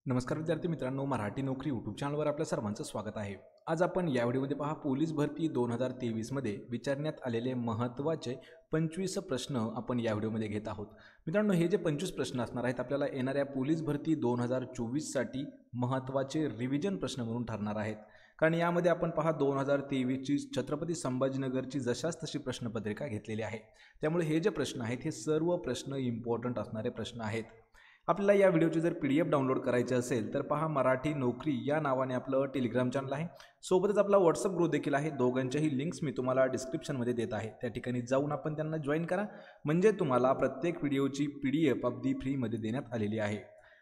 नमस्कार विद्यार्थी मित्रांनो, मराठी नोकरी यूट्यूब चॅनलवर आपल्या सर्वांचं स्वागत आहे। आज आपण या व्हिडिओमध्ये पहा पोलीस भरती 2023 मध्ये विचारण्यात आलेले महत्त्वाचे 25 प्रश्न आपण या व्हिडिओमध्ये घेत आहोत। मित्रांनो, हे जे 25 प्रश्न असणार आहेत आपल्याला येणाऱ्या पोलीस भरती 2024 साठी महत्त्वाचे रिव्हिजन प्रश्न म्हणून ठरणार आहेत। कारण यामध्ये आपण पहा 2023 ची छत्रपती संभाजीनगरची जशास तशी प्रश्नपत्रिका घेतलेली आहे। त्यामुळे हे जे प्रश्न आहेत हे सर्व प्रश्न इम्पॉर्टंट असणारे प्रश्न आहेत। आपल्याला या व्हिडिओची जर PDF डाउनलोड करायची असेल तर पहा मराठी नोकरी या नावाने आपलं टेलिग्राम चॅनल आहे। सोबतच आपला WhatsApp ग्रुप देखील आहे। दोघांच्याही लिंक्स मी तुम्हाला डिस्क्रिप्शनमध्ये देत आहे। त्या ठिकाणी जाऊन आपण त्यांना जॉईन करा, म्हणजे तुम्हाला प्रत्येक व्हिडिओची PDF अगदी फ्रीमध्ये देण्यात आलेली आहे।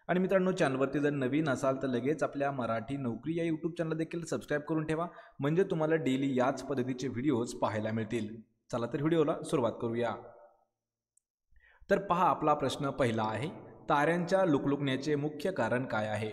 आणि मित्रांनो, चॅनलवरती जर नवीन असाल तर लगेच आपल्या मराठी नोकरी या यूट्यूब चॅनलला देखील सबस्क्राईब करून ठेवा, म्हणजे तुम्हाला डेली याच पद्धतीचे व्हिडिओज पाहायला मिळतील। चला तर व्हिडिओला सुरुवात करूया। तर पहा, आपला प्रश्न पहिला आहे, ताऱ्यांच्या लुकलुकण्याचे मुख्य कारण काय आहे?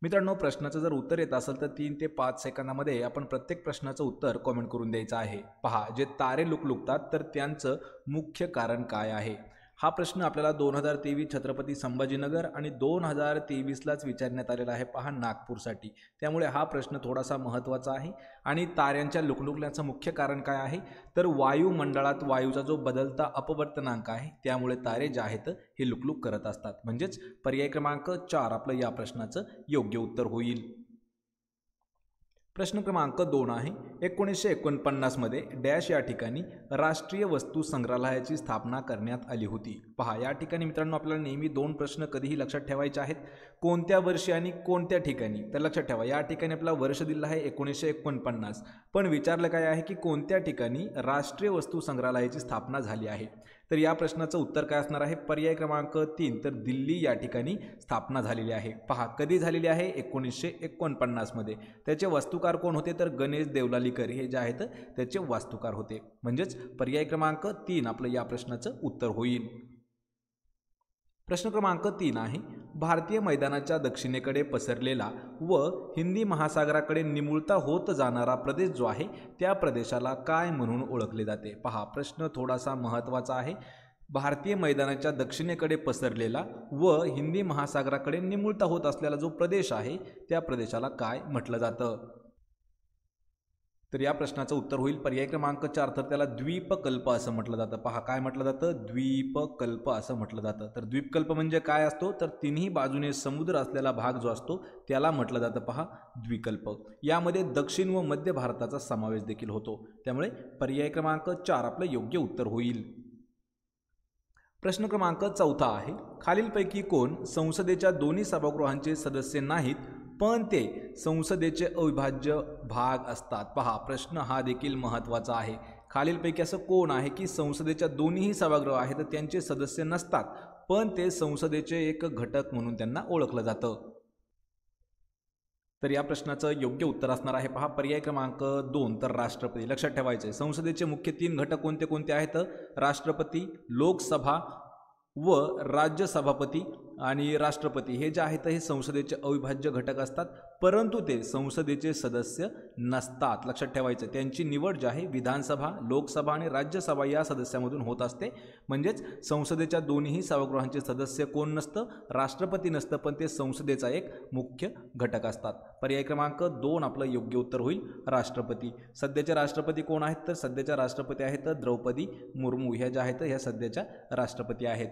मित्रांनो, प्रश्नाचं जर उत्तर येत असेल तर 3 ते 5 सेकंदामध्ये आपण प्रत्येक प्रश्नाचं उत्तर कमेंट करून द्यायचं आहे। पहा, जे तारे लुकलुकतात तर त्यांचं मुख्य कारण काय आहे? हा प्रश्न आपल्याला 2023 छत्रपती संभाजीनगर आणि 2023लाच विचारण्यात आलेला आहे, पहा नागपूरसाठी। त्यामुळे हा प्रश्न थोडासा महत्त्वाचा आहे। आणि ताऱ्यांच्या लुकलुकण्याचं मुख्य कारण काय आहे? तर वायुमंडळात वायूचा जो बदलता अपवर्तनांक आहे त्यामुळे तारे जे आहेत हे लुकलुक करत असतात। म्हणजेच पर्याय क्रमांक 4 आपलं या प्रश्नाचं योग्य उत्तर होईल। प्रश्न क्रमांक 2 आहे, 1949 मध्ये डॅश या ठिकाणी राष्ट्रीय वस्तू संग्रहालयाची स्थापना करण्यात आली होती। पहा, या ठिकाणी मित्रांनो आपल्याला नेहमी 2 प्रश्न कधीही लक्षात ठेवायचे आहेत, कोणत्या वर्षी आणि कोणत्या ठिकाणी। तर लक्षात ठेवा, या ठिकाणी आपला वर्ष दिलं आहे 1949, पण विचारलं काय आहे की कोणत्या ठिकाणी राष्ट्रीय वस्तू संग्रहालयाची स्थापना झाली आहे। तर या प्रश्नाचं उत्तर काय असणार आहे? पर्याय क्रमांक 3, तर दिल्ली या ठिकाणी स्थापना झालेली आहे। पहा, कधी झालेली आहे? 1949 मध्ये। त्याचे वास्तुकार कोण होते? तर गणेश देवलालीकर हे जे आहेत त्याचे वास्तुकार होते। म्हणजेच पर्याय क्रमांक 3 आपलं या प्रश्नाचं उत्तर होईल। प्रश्न क्रमांक 3 आहे, भारतीय मैदानाच्या दक्षिणेकडे पसरलेला व हिंदी महासागराकडे निमुळता होत जाणारा प्रदेश जो आहे त्या प्रदेशाला काय म्हणून ओळखले जाते? पहा, प्रश्न थोडासा महत्त्वाचा आहे। भारतीय मैदानाच्या दक्षिणेकडे पसरलेला व हिंदी महासागराकडे निमुळता होत असलेला जो प्रदेश आहे त्या प्रदेशाला काय म्हटलं जातं? तर या प्रश्नाचं उत्तर होईल पर्याय क्रमांक 4, तर त्याला द्वीपकल्प असं म्हटलं जातं। पहा, काय म्हटलं जातं? द्वीपकल्प असं म्हटलं जातं। तर द्वीपकल्प म्हणजे काय असतो? तर तिन्ही बाजूने समुद्र असलेला भाग जो असतो त्याला म्हटलं जातं, पहा द्वीपकल्प। यामध्ये दक्षिण व मध्य भारताचा समावेश देखील होतो। त्यामुळे पर्याय क्रमांक 4 आपलं योग्य उत्तर होईल। प्रश्न क्रमांक 4 आहे, खालीलपैकी कोण संसदेच्या दोन्ही सभागृहांचे सदस्य नाहीत पण ते संसदेचे अविभाज्य भाग असतात? पहा, प्रश्न हा देखील महत्त्वाचा आहे। खालीलपैकी असं कोण आहे की संसदेच्या दोन्हीही सभागृह आहेत तर त्यांचे सदस्य नसतात पण ते संसदेचे एक घटक म्हणून त्यांना ओळखलं जातं? तर या प्रश्नाचं योग्य उत्तर असणार आहे, पहा पर्याय क्रमांक 2, तर राष्ट्रपती। लक्षात ठेवायचे, संसदेचे मुख्य 3 घटक कोणते कोणते आहेत? राष्ट्रपती, लोकसभा व राज्यसभापती आणि राष्ट्रपती हे जे आहेत हे संसदेचे अविभाज्य घटक असतात, परंतु ते संसदेचे सदस्य नसतात। लक्षात ठेवायचं, त्यांची निवड जी आहे विधानसभा, लोकसभा आणि राज्यसभा या सदस्यामधून होत असते। म्हणजेच संसदेच्या दोन्ही सभागृहांचे सदस्य कोण नसतं? राष्ट्रपती नसतं, पण ते संसदेचा एक मुख्य घटक असतात। पर्याय क्रमांक 2 आपलं योग्य उत्तर होईल, राष्ट्रपती। सध्याचे राष्ट्रपती कोण आहेत? तर सध्याच्या राष्ट्रपती आहेत द्रौपदी मुर्मू, ह्या ज्या आहेत ह्या सध्याच्या राष्ट्रपती आहेत।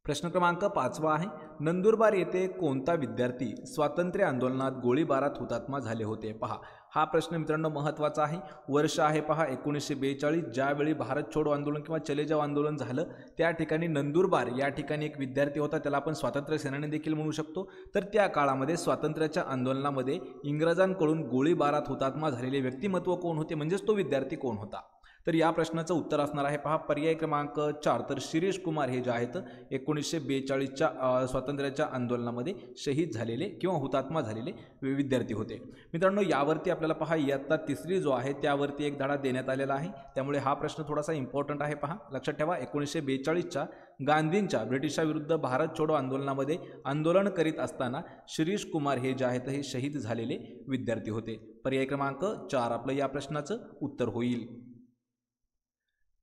प्रश्न क्रमांक 5 आहे, नंदुरबार येथे कोणता विद्यार्थी स्वातंत्र्य आंदोलनात गोळीबारात हुतात्मा झाले होते? पहा, हा प्रश्न मित्रांनो महत्त्वाचा आहे। वर्ष आहे पहा 1942, ज्यावेळी भारत छोडो आंदोलन किंवा चले जाव आंदोलन झालं त्या ठिकाणी नंदुरबार या ठिकाणी एक विद्यार्थी होता, त्याला आपण स्वातंत्र्य सेनानी देखील म्हणू शकतो। तर त्या काळामध्ये स्वातंत्र्याच्या आंदोलनामध्ये इंग्रजांकडून गोळीबारात हुतात्मा झालेले व्यक्तिमत्व कोण होते, म्हणजेच तो विद्यार्थी कोण होता? तर या प्रश्नाचं उत्तर असणार आहे, पहा पर्याय क्रमांक 4, तर शिरीष कुमार हे जे आहेत 1942च्या स्वातंत्र्याच्या आंदोलनामध्ये शहीद झालेले किंवा हुतात्मा झालेले विद्यार्थी होते। मित्रांनो, यावरती आपल्याला पहा इयत्ता 3री जो आहे त्यावरती एक धडा देण्यात आलेला आहे, त्यामुळे हा प्रश्न थोडासा इम्पॉर्टंट आहे। पहा, लक्षात ठेवा, 1942च्या गांधींच्या ब्रिटिशाविरुद्ध भारत छोडो आंदोलनामध्ये आंदोलन करीत असताना शिरीष कुमार हे जे आहेत हे शहीद झालेले विद्यार्थी होते। पर्याय क्रमांक 4 आपलं या प्रश्नाचं उत्तर होईल।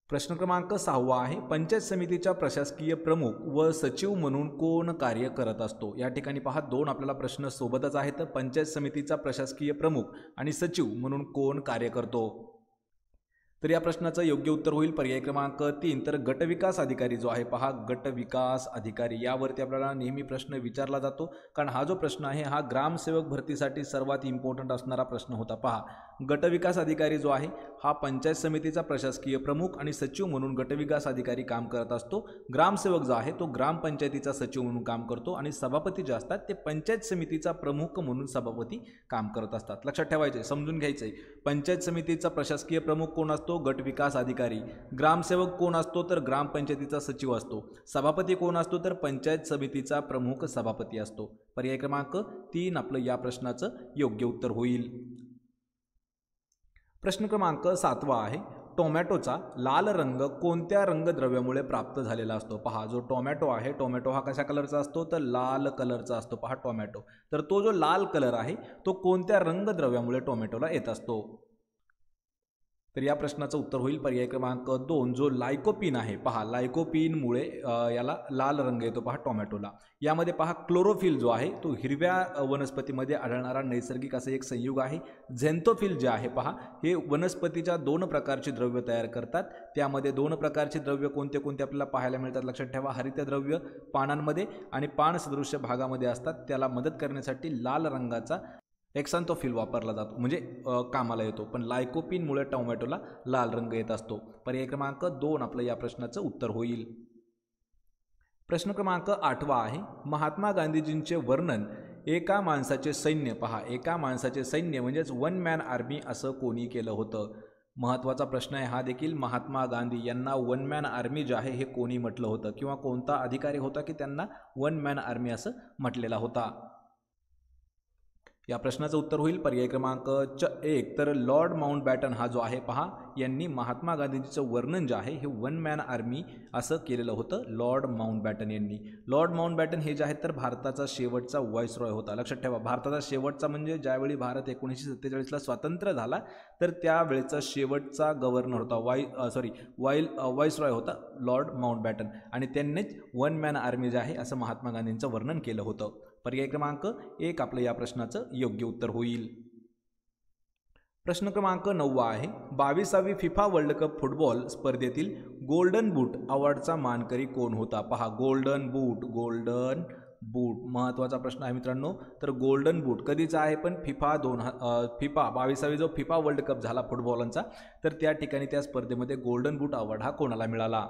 प्रश्न क्रमांक 6 आहे, पंचायत समितीच्या प्रशासकीय प्रमुख व सचिव म्हणून कोण कार्य करत असतो? या ठिकाणी पहा, दोन आपल्याला प्रश्न सोबतच आहेत. पंचायत समितीचा प्रशासकीय प्रमुख आणि सचिव म्हणून कोण कार्य करतो? तर या प्रश्नाचं योग्य उत्तर होईल पर्याय क्रमांक 3. तर गटविकास अधिकारी जो आहे पहा, गटविकास अधिकारी, यावरती आपल्याला नेहमी प्रश्न विचारला जातो, कारण हा जो प्रश्न आहे हा ग्रामसेवक भरतीसाठी सर्वात इम्पॉर्टंट असणारा प्रश्न होता. पहा, गटविकास अधिकारी जो आहे हा पंचायत समितीचा प्रशासकीय प्रमुख आणि सचिव म्हणून गटविकास अधिकारी काम करत असतो. ग्रामसेवक जो आहे तो ग्रामपंचायतीचा सचिव म्हणून काम करतो आणि सभापती जे असतात ते पंचायत समितीचा प्रमुख म्हणून सभापती काम करत असतात. लक्षात ठेवायचे, समजून घ्यायचे. पंचायत समितीचा प्रशासकीय प्रमुख कोण असतो? गटविकास अधिकारी. ग्रामसेवक कोण असतो? तर ग्रामपंचायतीचा सचिव असतो. सभापती कोण असतो? तर पंचायत समितीचा प्रमुख सभापती असतो. पर्याय क्रमांक 3 आपलं या प्रश्नाचं योग्य उत्तर होईल. प्रश्न क्रमांक 7 आहे, टोमॅटोचा लाल रंग कोणत्या रंगद्रव्यामुळे प्राप्त झालेला असतो? पहा, जो टोमॅटो आहे, टोमॅटो हा कशा कलरचा असतो? तर लाल कलरचा असतो. पहा, टोमॅटो, तर तो जो लाल कलर आहे तो कोणत्या रंगद्रव्यामुळे टोमॅटोला येत असतो? तर या प्रश्नाचं उत्तर होईल पर्याय क्रमांक 2, जो लायकोपीन आहे. पहा, लायकोपीनमुळे याला लाल रंग येतो. पहा, टोमॅटोला. यामध्ये पहा, क्लोरोफिल जो आहे तो हिरव्या वनस्पतीमध्ये आढळणारा नैसर्गिक असं एक संयुग आहे. झेंथोफिल जे आहे पहा, हे वनस्पतीच्या 2 प्रकारची द्रव्य तयार करतात. त्यामध्ये 2 प्रकारची द्रव्य कोणते कोणते आपल्याला पाहायला मिळतात? लक्षात ठेवा, हरितद्रव्य पानांमध्ये आणि पानसदृश्य भागामध्ये असतात. त्याला मदत करण्यासाठी लाल रंगाचा एक्सांथोफिल वापरला जातो, म्हणजे कामाला येतो. पण लायकोपीनमुळे टोमॅटोला लाल रंग येत असतो. पर्याय क्रमांक 2 आपलं या प्रश्नाचं उत्तर होईल. प्रश्न क्रमांक 8 आहे, महात्मा गांधीजींचे वर्णन एका माणसाचे सैन्य. पहा, एका माणसाचे सैन्य म्हणजेच 1 मॅन आर्मी असं कोणी केलं होतं? महत्त्वाचा प्रश्न आहे हा देखील. महात्मा गांधी यांना 1 मॅन आर्मी जे आहे हे कोणी म्हटलं होतं, किंवा कोणता अधिकारी होता की त्यांना 1 मॅन आर्मी असं म्हटलेला होता? या प्रश्नाचं उत्तर होईल पर्याय क्रमांक 1. तर लॉर्ड माउंटबॅटन हा जो आहे पहा, यांनी महात्मा गांधीजीचं वर्णन जे आहे हे 1 मॅन आर्मी असं केलेलं होतं. लॉर्ड माउंटबॅटन यांनी. लॉर्ड माउंटबॅटन हे जे आहेत तर भारताचा शेवटचा व्हाईसरॉय होता. लक्षात ठेवा, भारताचा शेवटचा म्हणजे ज्यावेळी भारत 1947ला स्वतंत्र झाला तर त्यावेळेचा शेवटचा गव्हर्नर होता, व्हाईसरॉय होता लॉर्ड माउंटबॅटन, आणि त्यांनीच 1 मॅन आर्मी जे आहे असं महात्मा गांधींचं वर्णन केलं होतं. पर्याय क्रमांक 1 आपलं या प्रश्नाचं योग्य उत्तर होईल. प्रश्न क्रमांक 9 आहे, 22वी फिफा वर्ल्ड कप फुटबॉल स्पर्धेतील गोल्डन बूट अवॉर्डचा मानकरी कोण होता? पहा, गोल्डन बूट महत्त्वाचा प्रश्न आहे मित्रांनो. तर गोल्डन बूट कधीचा आहे? पण फिफा 22वी जो फिफा वर्ल्ड कप झाला फुटबॉलचा, तर त्या ठिकाणी त्या स्पर्धेमध्ये गोल्डन बूट अवॉर्ड हा कोणाला मिळाला?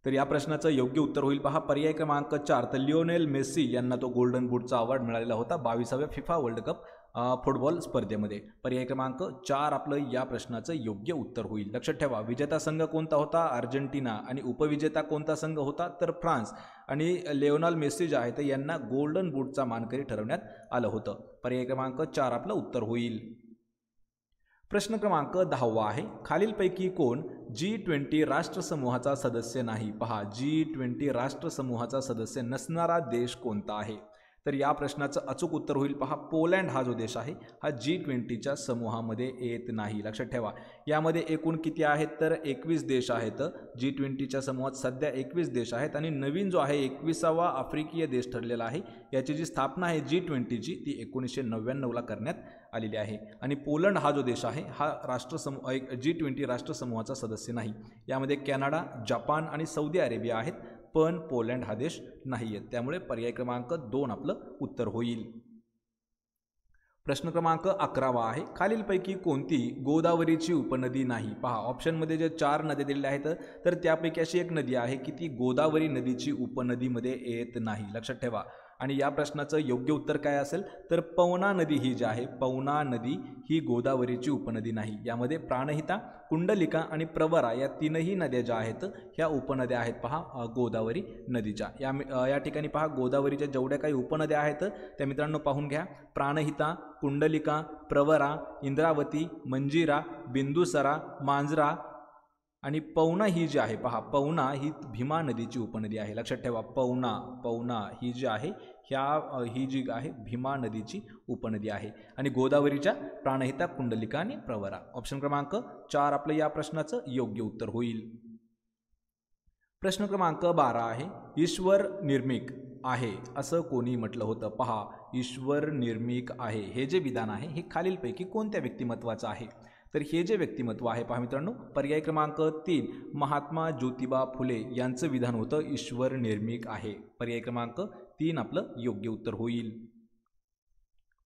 तर या प्रश्नाचं योग्य उत्तर होईल पहा पर्याय क्रमांक 4. तर लिओनेल मेस्सी यांना तो गोल्डन बूटचा अवॉर्ड मिळालेला होता 22व्या फिफा वर्ल्ड कप फुटबॉल स्पर्धेमध्ये. पर्याय क्रमांक 4 आपलं या प्रश्नाचं योग्य उत्तर होईल. लक्षात ठेवा, विजेता संघ कोणता होता? अर्जेंटिना. आणि उपविजेता कोणता संघ होता? तर फ्रान्स. आणि लिओनेल मेस्सी जे आहे तर यांना गोल्डन बूटचा मानकरी ठरवण्यात आलं होतं. पर्याय क्रमांक 4 आपलं उत्तर होईल. प्रश्न क्रमांक 10 आहे, खालीलपैकी कोण G20 राष्ट्रसमूहाचा सदस्य नाही? पहा, G20 राष्ट्रसमूहाचा सदस्य नसणारा देश कोणता आहे? तर या प्रश्नाचं अचूक उत्तर होईल पहा, पोलंड हा जो देश आहे हा G20च्या समूहामध्ये येत नाही. लक्षात ठेवा, यामध्ये एकूण किती आहेत? तर 21 देश आहेत. G20च्या समूहात सध्या 21 देश आहेत आणि नवीन जो आहे 21वा आफ्रिकीय देश ठरलेला आहे. याची जी स्थापना आहे G20ची ती 1999ला करण्यात आलेली आहे. आणि पोलंड हा जो देश आहे हा G20 राष्ट्रसमूहाचा सदस्य नाही. यामध्ये कॅनडा, जपान आणि सौदी अरेबिया आहेत, पण पोलंड हा देश नाही आहे. त्यामुळे पर्याय क्रमांक 2 आपलं उत्तर होईल. प्रश्न क्रमांक 11 आहे, खालीलपैकी कोणती गोदावरीची उपनदी नाही? पहा, ऑप्शनमध्ये जे 4 नद्या दिलेल्या आहेत तर त्यापैकी अशी एक नदी आहे की ती गोदावरी नदीची उपनदीमध्ये येत नाही. लक्षात ठेवा. आणि या प्रश्नाचं योग्य उत्तर काय असेल? तर पवना नदी ही जी आहे, पवना नदी ही गोदावरीची उपनदी नाही. यामध्ये प्राणहिता, कुंडलिका आणि प्रवरा या 3ही नद्या ज्या आहेत ह्या उपनद्या आहेत पहा गोदावरी नदीच्या. या ठिकाणी पहा, गोदावरीच्या जेवढ्या काही उपनद्या आहेत त्या मित्रांनो पाहून घ्या. प्राणहिता, कुंडलिका, प्रवरा, इंद्रावती, मंजिरा, बिंदुसरा, मांजरा आणि पवना ही जी आहे पहा, पवना ही भीमा नदीची उपनदी आहे, लक्षात ठेवा. पवना ही जी आहे ही जी आहे भीमा नदीची उपनदी आहे. आणि गोदावरीच्या प्राणहिता, कुंडलिका आणि प्रवरा. ऑप्शन क्रमांक 4 आपलं या प्रश्नाचं योग्य उत्तर होईल. प्रश्न क्रमांक 12 आहे, ईश्वर निर्मिक आहे असं कोणी म्हटलं होतं? पहा, ईश्वर निर्मिक आहे हे जे विधान आहे हे खालीलपैकी कोणत्या व्यक्तिमत्वाचं आहे? तर हे जे व्यक्तिमत्व आहे पहा मित्रांनो, पर्याय क्रमांक 3 महात्मा ज्योतिबा फुले यांचं विधान होतं ईश्वर निर्मिक आहे. पर्याय क्रमांक 3 आपलं योग्य उत्तर होईल.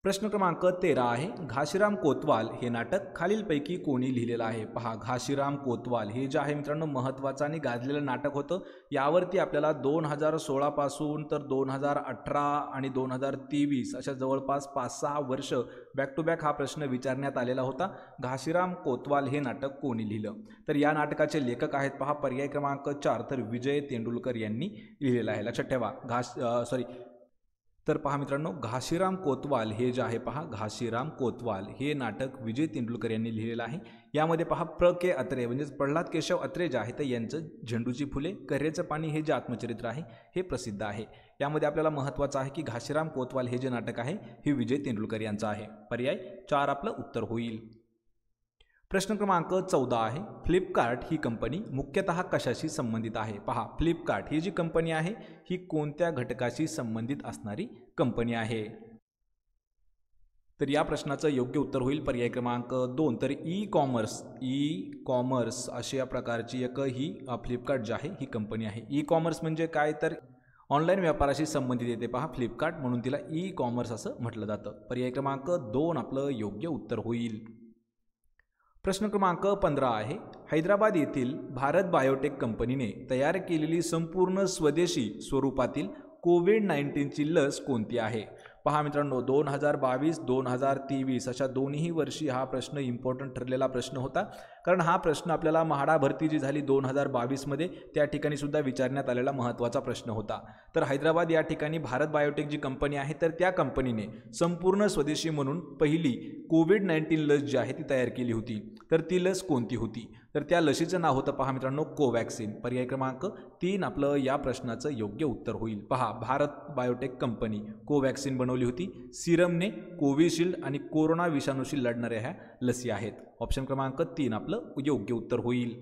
प्रश्न क्रमांक 13 आहे, घाशीराम कोतवाल हे नाटक खालीलपैकी कोणी लिहिलेलं आहे? पहा, घाशीराम कोतवाल हे जे आहे मित्रांनो महत्त्वाचं आणि गाजलेलं नाटक होतं. यावरती आपल्याला 2016 पासून तर 2018 आणि 2023 अशा जवळपास 5-6 वर्ष बॅक टू बॅक हा प्रश्न विचारण्यात आलेला होता. घाशीराम कोतवाल हे नाटक कोणी लिहिलं? तर या नाटकाचे लेखक आहेत पहा, पर्याय क्रमांक 4 तर विजय तेंडुलकर यांनी लिहिलेलं आहे. लक्षात ठेवा. तर पहा मित्रांनो, घाशीराम कोतवाल हे जे आहे पहा, घाशीराम कोतवाल हे नाटक विजय तेंडुलकर यांनी लिहिलेलं आहे. यामध्ये पहा के अत्रे म्हणजेच प्रल्हाद केशव अत्रे जे आहे तर यांचं झेंडूची फुले, कऱ्हेचं पाणी हे जे आत्मचरित्र आहे हे प्रसिद्ध आहे. यामध्ये आपल्याला महत्त्वाचं आहे की घाशीराम कोतवाल हे जे नाटक आहे हे विजय तेंडुलकर यांचं आहे. पर्याय 4 आपलं उत्तर होईल. प्रश्न क्रमांक 14 आहे, फ्लिपकार्ट ही कंपनी मुख्यतः कशाशी संबंधित आहे? पहा, फ्लिपकार्ट ही जी कंपनी आहे ही कोणत्या घटकाशी संबंधित असणारी कंपनी आहे? तर या प्रश्नाचं योग्य उत्तर होईल पर्याय क्रमांक 2 तर ई कॉमर्स अशा प्रकारची एक ही फ्लिपकार्ट जी आहे ही कंपनी आहे. ई कॉमर्स म्हणजे काय? तर ऑनलाईन व्यापाराशी संबंधित येते पहा फ्लिपकार्ट, म्हणून तिला ई कॉमर्स असं म्हटलं जातं. पर्याय क्रमांक 2 आपलं योग्य उत्तर होईल. प्रश्न क्रमांक 15 आहे, हैदराबाद येथील भारत बायोटेक कंपनीने तयार केलेली संपूर्ण स्वदेशी स्वरूपातील कोविड-19ची लस कोणती आहे? पहा मित्रांनो, 2022-2023 अशा दोन्ही वर्षी हा प्रश्न इम्पॉर्टंट ठरलेला प्रश्न होता. कारण हा प्रश्न आपल्याला म्हाडा भरती जी झाली 2022मध्ये त्या ठिकाणी सुद्धा विचारण्यात आलेला महत्त्वाचा प्रश्न होता. तर हैदराबाद या ठिकाणी भारत बायोटेक जी कंपनी आहे तर त्या कंपनीने संपूर्ण स्वदेशी म्हणून पहिली कोविड-19 लस जी आहे ती तयार केली होती. तर ती लस कोणती होती? तर त्या लसीचं नाव होतं पहा मित्रांनो कोवॅक्सिन. पर्याय क्रमांक 3 आपलं या प्रश्नाचं योग्य उत्तर होईल. पहा, भारत बायोटेक कंपनी कोवॅक्सिन बनवली होती. सिरमने कोविशिल्ड आणि कोरोना विषाणूशी लढणाऱ्या ह्या लसी आहेत. ऑप्शन क्रमांक 3 आपलं योग्य उत्तर होईल.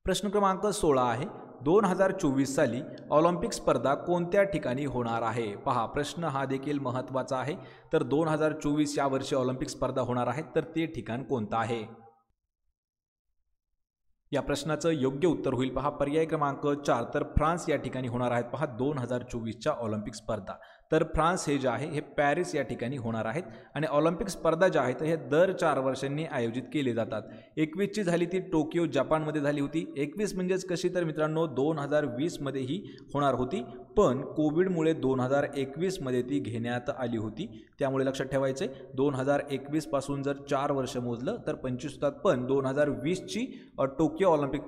प्रश्न क्रमांक 16 आहे, 2024 साली ऑलिम्पिक स्पर्धा कोणत्या ठिकाणी होणार आहे? पहा, प्रश्न हा देखील महत्त्वाचा आहे. तर 2024 या वर्षी ऑलिम्पिक स्पर्धा होणार आहे तर ते ठिकाण कोणतं आहे? या प्रश्नाचं योग्य उत्तर होईल पहा पर्याय क्रमांक 4 तर फ्रान्स या ठिकाणी होणार आहेत पहा 2024च्या ऑलिम्पिक स्पर्धा. तर फ्रान्स हे जे आहे हे पॅरिस या ठिकाणी होणार आहेत. आणि ऑलिम्पिक स्पर्धा ज्या आहेत हे दर 4 वर्षांनी आयोजित केले जातात. 21ची झाली ती टोकियो जपानमध्ये झाली होती. 21 म्हणजेच कशी तर मित्रांनो 2020मध्ये ही होणार होती, पण कोविडमुळे 2021मध्ये ती घेण्यात आली होती. त्यामुळे लक्षात ठेवायचे 2021 पासून जर 4 वर्ष मोजलं तर 25 होतात. पण 2020ची टोकियो ऑलिम्पिक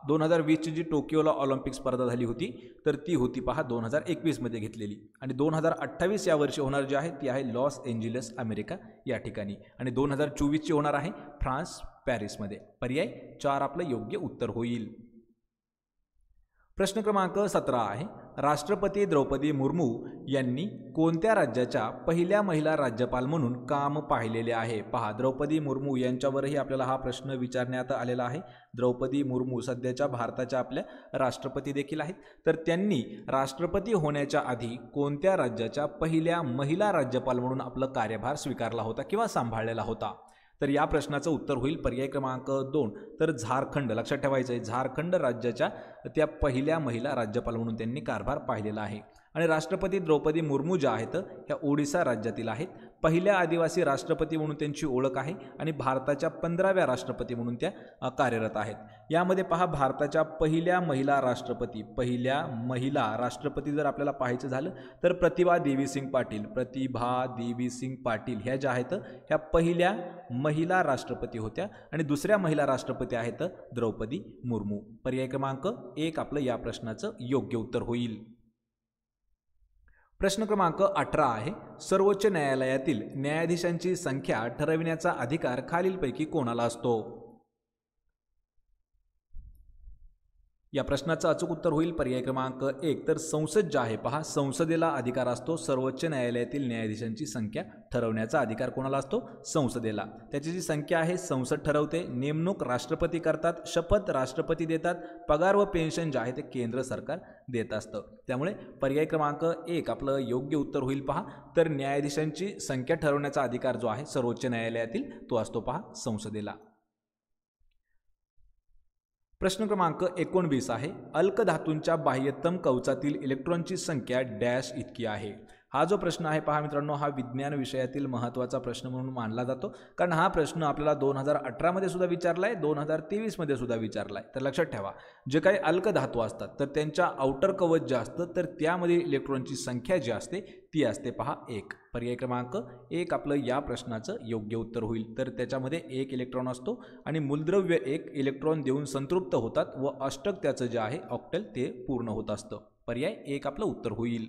2020ची जी टोकियोला ऑलिम्पिक स्पर्धा झाली होती तर ती होती पहा 2021मध्ये घेतलेली. आणि 2028 या वर्षी होणार जी आहे ती आहे लॉस एंजिल्स अमेरिका या ठिकाणी. आणि 2024ची होणार आहे फ्रान्स पॅरिसमध्ये. पर्याय 4 आपलं योग्य उत्तर होईल. प्रश्न क्रमांक 17 आहे, राष्ट्रपती द्रौपदी मुर्मू यांनी कोणत्या राज्याच्या पहिल्या महिला राज्यपाल म्हणून काम पाहिलेले आहे? पहा, द्रौपदी मुर्मू यांच्यावरही आपल्याला हा प्रश्न विचारण्यात आलेला आहे. द्रौपदी मुर्मू सध्याच्या भारताच्या आपल्या राष्ट्रपती देखील आहेत. तर त्यांनी राष्ट्रपती होण्याच्या आधी कोणत्या राज्याच्या पहिल्या महिला राज्यपाल म्हणून आपला कार्यभार स्वीकारला होता किंवा सांभाळलेला होता? तर या प्रश्नाचं उत्तर होईल पर्याय क्रमांक 2 तर झारखंड. लक्षात ठेवायचं आहे झारखंड राज्याच्या त्या पहिल्या महिला राज्यपाल म्हणून त्यांनी कारभार पाहिलेला आहे. आणि राष्ट्रपती द्रौपदी मुर्मू ज्या आहेत ह्या ओडिसा राज्यातील आहेत. पहिल्या आदिवासी राष्ट्रपती म्हणून त्यांची ओळख आहे आणि भारताच्या 15व्या राष्ट्रपती म्हणून त्या कार्यरत आहेत. यामध्ये पहा, भारताच्या पहिल्या महिला राष्ट्रपती जर आपल्याला पाहायचं झालं तर प्रतिभा देवी सिंग पाटील ह्या ज्या आहेत ह्या पहिल्या महिला राष्ट्रपती होत्या. आणि दुसऱ्या महिला राष्ट्रपती आहेत द्रौपदी मुर्मू. पर्याय क्रमांक 1 आपलं या प्रश्नाचं योग्य उत्तर होईल. प्रश्न क्रमांक 18 आहे, सर्वोच्च न्यायालयातील न्यायाधीशांची संख्या ठरविण्याचा अधिकार खालीलपैकी कोणाला असतो? या प्रश्नाचं अचूक उत्तर होईल पर्याय क्रमांक 1. तर संसद जे आहे पहा, संसदेला अधिकार असतो सर्वोच्च न्यायालयातील न्यायाधीशांची संख्या ठरवण्याचा अधिकार कोणाला असतो? संसदेला. त्याची जी संख्या आहे संसद ठरवते. नेमणूक राष्ट्रपती करतात, शपथ राष्ट्रपती देतात, पगार व पेन्शन जे आहे ते केंद्र सरकार देत असतं. त्यामुळे पर्याय क्रमांक 1 आपलं योग्य उत्तर होईल पहा. तर न्यायाधीशांची संख्या ठरवण्याचा अधिकार जो आहे सर्वोच्च न्यायालयातील तो असतो पहा संसदेला. प्रश्न क्रमांक 19 आहे, अल्कधातूंच्या बाह्यतम कवचातील इलेक्ट्रॉनची संख्या डॅश इतकी आहे. हा जो प्रश्न आहे पहा मित्रांनो, हा विज्ञान विषयातील महत्त्वाचा प्रश्न म्हणून मानला जातो, कारण हा प्रश्न आपल्याला 2018 मध्ये सुद्धा विचारला आहे, 2023 मध्ये सुद्धा विचारला आहे. तर लक्षात ठेवा, जे काही अल्कधातू असतात तर त्यांच्या आउटर कवच जे असतं तर त्यामध्ये इलेक्ट्रॉनची संख्या जी असते ती असते पहा 1. पर्याय क्रमांक 1 आपलं या प्रश्नाचं योग्य उत्तर होईल. तर त्याच्यामध्ये 1 इलेक्ट्रॉन असतो आणि मूलद्रव्य 1 इलेक्ट्रॉन देऊन संतृप्त होतात व अष्टक त्याचं जे आहे ऑक्टल ते पूर्ण होत असतं. पर्याय 1 आपलं उत्तर होईल.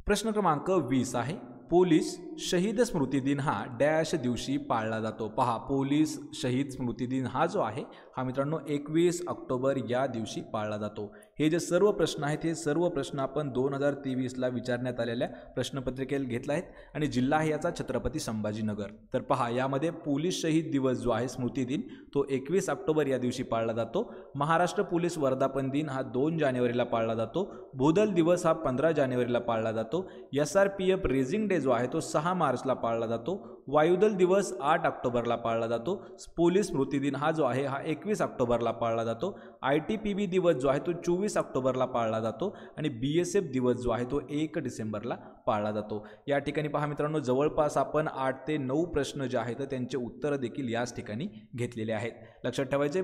प्रश्न क्रमांक 20 आहे, पोलीस शहीद स्मृती दिन हा डॅश दिवशी पाळला जातो. पहा, पोलीस शहीद स्मृती दिन हा जो आहे हा मित्रांनो 21 ऑक्टोबर या दिवशी पाळला जातो. हे जे सर्व प्रश्न आहेत हे सर्व प्रश्न आपण 2023ला विचारण्यात आलेल्या प्रश्नपत्रिकेला घेतला आहेत आणि जिल्हा आहे याचा छत्रपती संभाजीनगर. तर पहा, यामध्ये पोलीस शहीद दिवस जो आहे स्मृती दिन तो 21 ऑक्टोबर या दिवशी पाळला जातो. महाराष्ट्र पोलीस वर्धापन दिन हा 2 जानेवारीला पाळला जातो. भूदल दिवस हा 15 जानेवारीला पाळला जातो. SRPF रेझिंग डे जो आहे तो 6 मार्चला पाळला जातो. वायुदल दिवस 8 ऑक्टोबरला पाळला जातो. पोलीस स्मृती दिन हा जो आहे हा 21 ऑक्टोबरला पाळला जातो. ITPB दिवस जो आहे तो 24 ऑक्टोबरला पाळला जातो आणि BSF दिवस जो आहे तो 1 डिसेंबरला पाळला जातो. या ठिकाणी पहा मित्रांनो, जवळपास आपण 8 ते 9 प्रश्न जे आहेत त्यांचे उत्तर देखील याच ठिकाणी घेतलेले आहेत. लक्षात ठेवायचे,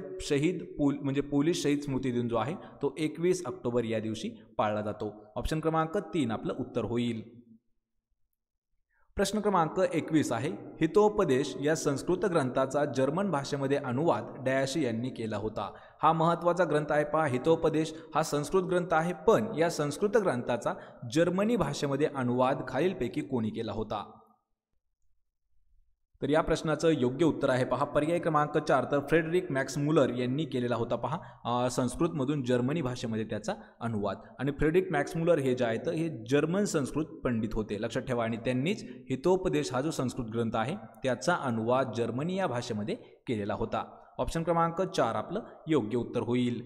म्हणजे पोलीस शहीद स्मृती दिन जो आहे तो 21 ऑक्टोबर या दिवशी पाळला जातो. ऑप्शन क्रमांक 3 आपलं उत्तर होईल. प्रश्न क्रमांक 21 आहे, हितोपदेश या संस्कृत ग्रंथाचा जर्मन भाषेमध्ये अनुवाद डॅश यांनी केला होता. हा महत्त्वाचा ग्रंथ आहे पहा. हितोपदेश हा संस्कृत ग्रंथ आहे, पण या संस्कृत ग्रंथाचा जर्मनी भाषेमध्ये अनुवाद खालीलपैकी कोणी केला होता? तर या प्रश्नाचं योग्य उत्तर आहे पहा पर्याय क्रमांक 4. तर फ्रेडरिक मॅक्स मुलर यांनी केलेला होता पहा संस्कृतमधून जर्मनी भाषेमध्ये त्याचा अनुवाद. आणि फ्रेडरिक मॅक्स मुलर हे जे आहेत हे जर्मन संस्कृत पंडित होते, लक्षात ठेवा. आणि त्यांनीच हितोपदेश हा जो संस्कृत ग्रंथ आहे त्याचा अनुवाद जर्मनी या भाषेमध्ये केलेला होता. ऑप्शन क्रमांक 4 आपलं योग्य उत्तर होईल.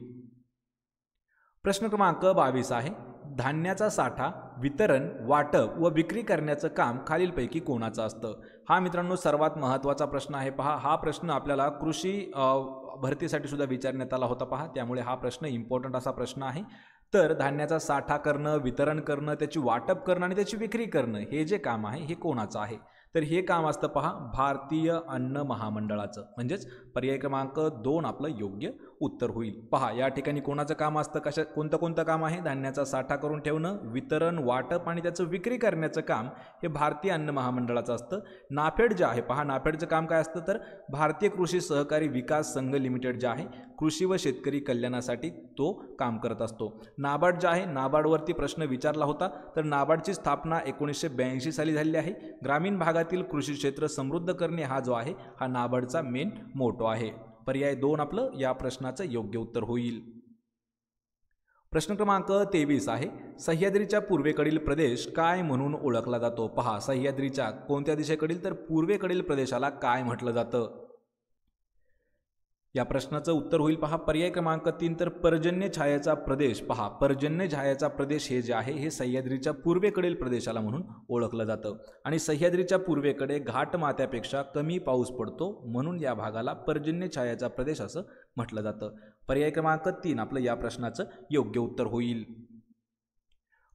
प्रश्न क्रमांक 22 आहे, धान्याचा साठा वितरण, वाटप व विक्री करण्याचं काम खालीलपैकी कोणाचं असतं? हा मित्रांनो सर्वात महत्त्वाचा प्रश्न आहे पहा. हा प्रश्न आपल्याला कृषी भरतीसाठी सुद्धा विचारण्यात आला होता पहा, त्यामुळे हा प्रश्न इम्पॉर्टंट असा प्रश्न आहे. तर धान्याचा साठा करणं, वितरण करणं, त्याची वाटप करणं आणि त्याची विक्री करणं हे जे काम आहे हे कोणाचं आहे? तर हे काम असतं पहा भारतीय अन्न महामंडळाचं. म्हणजेच पर्याय क्रमांक 2 आपलं योग्य उत्तर होईल. पहा, या ठिकाणी कोणाचं काम असतं, कोणतं काम आहे? धान्याचा साठा करून ठेवणं, वितरण, वाटप आणि त्याचं विक्री करण्याचं काम हे भारतीय अन्न महामंडळाचं असतं. नाफेड जे आहे पहा, नाफेडचं काम काय असतं? तर भारतीय कृषी सहकारी विकास संघ लिमिटेड जे आहे कृषी व शेतकरी कल्याणासाठी तो काम करत असतो. नाबार्ड जे आहे, नाबार्डवरती प्रश्न विचारला होता. तर नाबार्डची स्थापना 1982 साली झालेली आहे. ग्रामीण भागातील कृषी क्षेत्र समृद्ध करणे हा जो आहे हा नाबार्डचा मेन मोटो आहे. पर्याय 2 आपलं या प्रश्नाचं योग्य उत्तर होईल. प्रश्न क्रमांक 23 आहे, सह्याद्रीच्या पूर्वेकडील प्रदेश काय म्हणून ओळखला जातो? पहा, सह्याद्रीच्या कोणत्या दिशेकडील? तर पूर्वेकडील प्रदेशाला काय म्हटलं जातं? या प्रश्नाचं उत्तर होईल पहा पर्याय क्रमांक 3. तर पर्जन्य छायेचा प्रदेश. पहा, पर्जन्य छायेचा प्रदेश हे जे आहे हे सह्याद्रीच्या पूर्वेकडील प्रदेशाला म्हणून ओळखलं जातं. आणि सह्याद्रीच्या पूर्वेकडे घाटमाथ्यापेक्षा कमी पाऊस पडतो, म्हणून या भागाला पर्जन्य छायेचा प्रदेश असं म्हटलं जातं. पर्याय क्रमांक 3 आपलं या प्रश्नाचं योग्य उत्तर होईल.